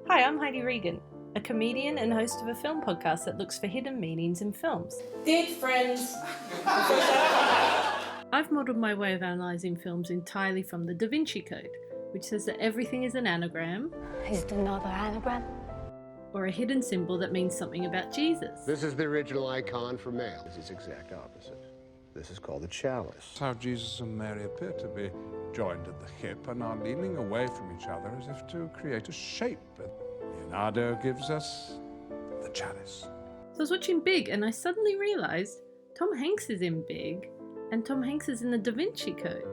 Hi, I'm Heidi Regan, a comedian and host of a film podcast that looks for hidden meanings in films. Dead friends. I've modelled my way of analysing films entirely from the Da Vinci Code, which says that everything is an anagram. Is it another anagram? Or a hidden symbol that means something about Jesus. This is the original icon for male. This is exact opposite. This is called the chalice. How Jesus and Mary appear to be joined at the hip and are leaning away from each other as if to create a shape. Leonardo gives us the chalice. So I was watching Big and I suddenly realised Tom Hanks is in Big and Tom Hanks is in the Da Vinci Code.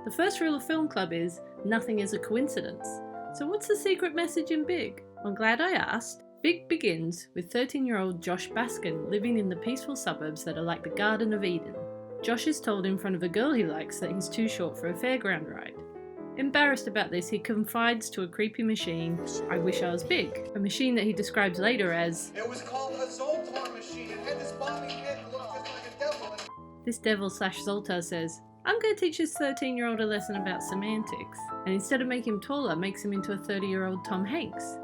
The first rule of Film Club is nothing is a coincidence. So what's the secret message in Big? I'm glad I asked. Big begins with 13-year-old Josh Baskin living in the peaceful suburbs that are like the Garden of Eden. Josh is told in front of a girl he likes that he's too short for a fairground ride. Embarrassed about this, he confides to a creepy machine, I wish I was big, a machine that he describes later as, it was called a Zoltar machine. It had this bobbing head that looked just like a devil. This devil/Zoltar says, I'm going to teach this 13-year-old a lesson about semantics, and instead of making him taller, makes him into a 30-year-old Tom Hanks.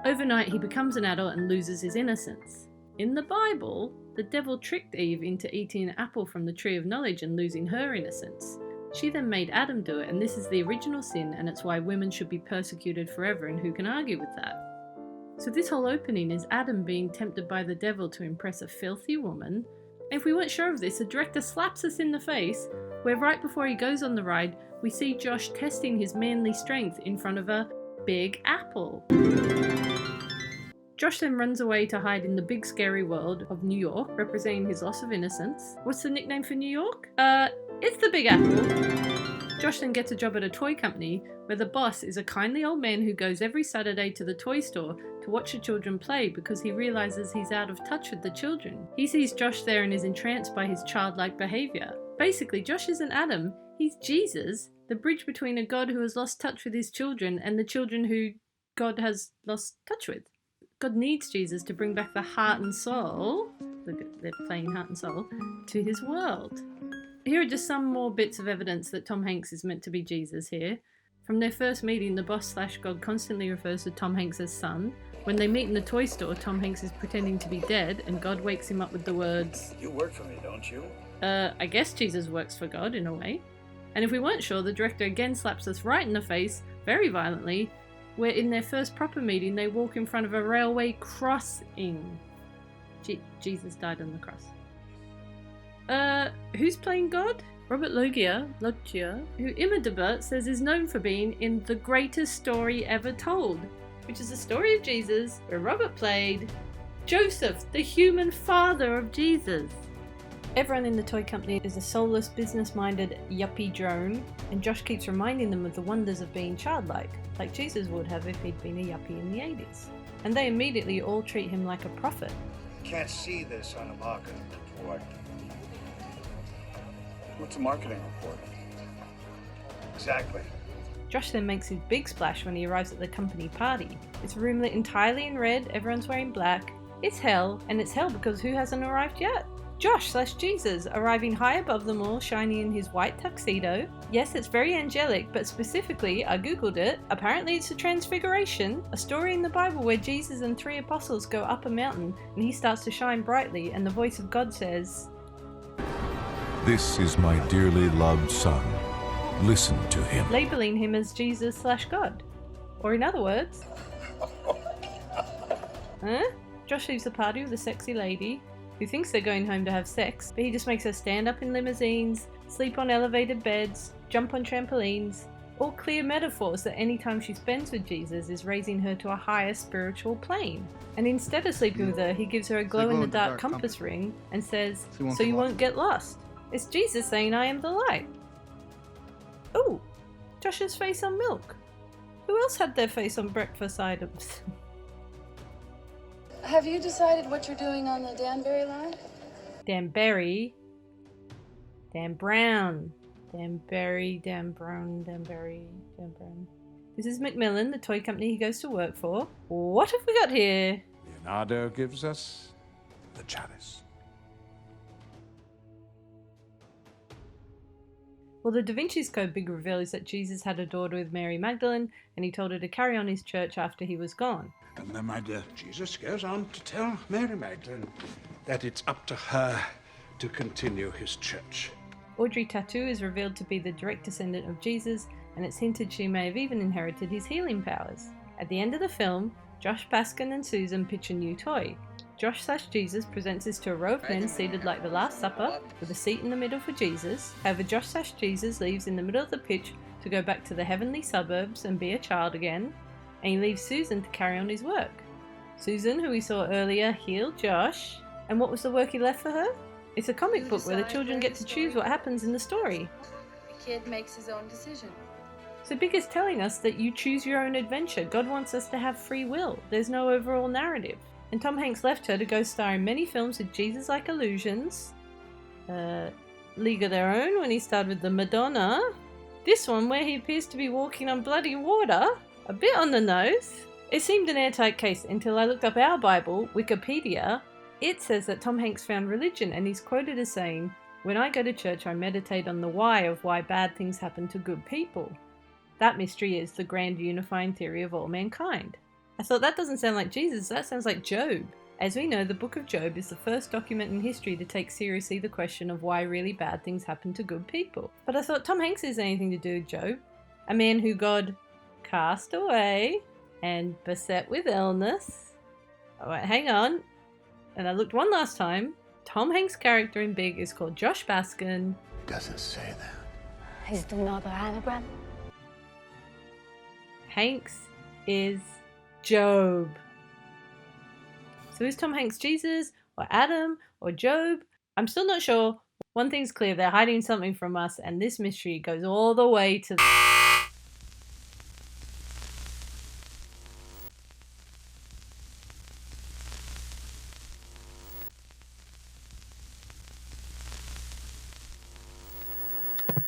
Overnight, he becomes an adult and loses his innocence. In the Bible, the devil tricked Eve into eating an apple from the tree of knowledge and losing her innocence. She then made Adam do it, and this is the original sin, and it's why women should be persecuted forever, and who can argue with that? So this whole opening is Adam being tempted by the devil to impress a filthy woman. And if we weren't sure of this, the director slaps us in the face, where right before he goes on the ride, we see Josh testing his manly strength in front of a big apple. Josh then runs away to hide in the big scary world of New York, representing his loss of innocence. What's the nickname for New York? It's the Big Apple. Josh then gets a job at a toy company where the boss is a kindly old man who goes every Saturday to the toy store to watch the children play because he realizes he's out of touch with the children. He sees Josh there and is entranced by his childlike behavior. Basically, Josh isn't Adam, he's Jesus, the bridge between a God who has lost touch with his children and the children who God has lost touch with. God needs Jesus to bring back the heart and soul, they're playing heart and soul, to his world. Here are just some more bits of evidence that Tom Hanks is meant to be Jesus here. From their first meeting, the boss/God constantly refers to Tom Hanks as son. When they meet in the toy store, Tom Hanks is pretending to be dead, and God wakes him up with the words, You work for me, don't you? I guess Jesus works for God, in a way. And if we weren't sure, the director again slaps us right in the face, very violently, where in their first proper meeting, they walk in front of a railway crossing. Jesus died on the cross. Who's playing God? Robert Loggia, who IMDb says is known for being in The Greatest Story Ever Told, which is the story of Jesus, where Robert played Joseph, the human father of Jesus. Everyone in the toy company is a soulless, business-minded yuppie drone, and Josh keeps reminding them of the wonders of being childlike, like Jesus would have if he'd been a yuppie in the 80s. And they immediately all treat him like a prophet. Can't see this on a marketing report. What's a marketing report? Exactly. Josh then makes his big splash when he arrives at the company party. It's a room lit entirely in red, everyone's wearing black. It's hell, and it's hell because who hasn't arrived yet? Josh/Jesus, arriving high above them all, shining in his white tuxedo. Yes, it's very angelic, but specifically, I googled it, apparently it's a transfiguration, a story in the Bible where Jesus and 3 apostles go up a mountain, and he starts to shine brightly, and the voice of God says, This is my dearly loved son. Listen to him. Labeling him as Jesus/God. Or in other words, Josh leaves the party with a sexy lady, who thinks they're going home to have sex, but he just makes her stand up in limousines, sleep on elevated beds, jump on trampolines, all clear metaphors that any time she spends with Jesus is raising her to a higher spiritual plane. And instead of sleeping with her, he gives her a glow-in-the-dark compass ring and says, so you won't get lost. It's Jesus saying, I am the light. Ooh, Josh's face on milk. Who else had their face on breakfast items? Have you decided what you're doing on the Danbury line? Danbury. Dan Brown. Danbury, Dan Brown, Danbury, Dan Brown. This is Macmillan, the toy company he goes to work for. What have we got here? Leonardo gives us the chalice. Well, the Da Vinci's Code big reveal is that Jesus had a daughter with Mary Magdalene, and he told her to carry on his church after he was gone. And then, my dear, Jesus goes on to tell Mary Magdalene that it's up to her to continue his church. Audrey Tautou is revealed to be the direct descendant of Jesus, and it's hinted she may have even inherited his healing powers. At the end of the film, Josh Baskin and Susan pitch a new toy. Josh/Jesus presents this to a row of men seated like the Last Supper, with a seat in the middle for Jesus. However, Josh/Jesus leaves in the middle of the pitch to go back to the heavenly suburbs and be a child again, and he leaves Susan to carry on his work. Susan, who we saw earlier, healed Josh, and what was the work he left for her? It's a comic book where the children get to choose what happens in the story. The kid makes his own decision. So Big is telling us that you choose your own adventure. God wants us to have free will. There's no overall narrative. And Tom Hanks left her to go star in many films with Jesus-like illusions. League of Their Own, when he starred with the Madonna. This one, where he appears to be walking on bloody water. A bit on the nose. It seemed an airtight case until I looked up our Bible, Wikipedia. It says that Tom Hanks found religion, and he's quoted as saying, "When I go to church, I meditate on the why of why bad things happen to good people. That mystery is the grand unifying theory of all mankind." I thought, that doesn't sound like Jesus, that sounds like Job. As we know, the book of Job is the first document in history to take seriously the question of why really bad things happen to good people. But I thought Tom Hanks has anything to do with Job, a man who God cast away and beset with illness. Oh, wait, hang on. And I looked one last time. Tom Hanks' character in Big is called Josh Baskin. Doesn't say that. Is it another anagram? Hanks is Job. So is Tom Hanks Jesus, or Adam, or Job? I'm still not sure. One thing's clear, they're hiding something from us, and this mystery goes all the way to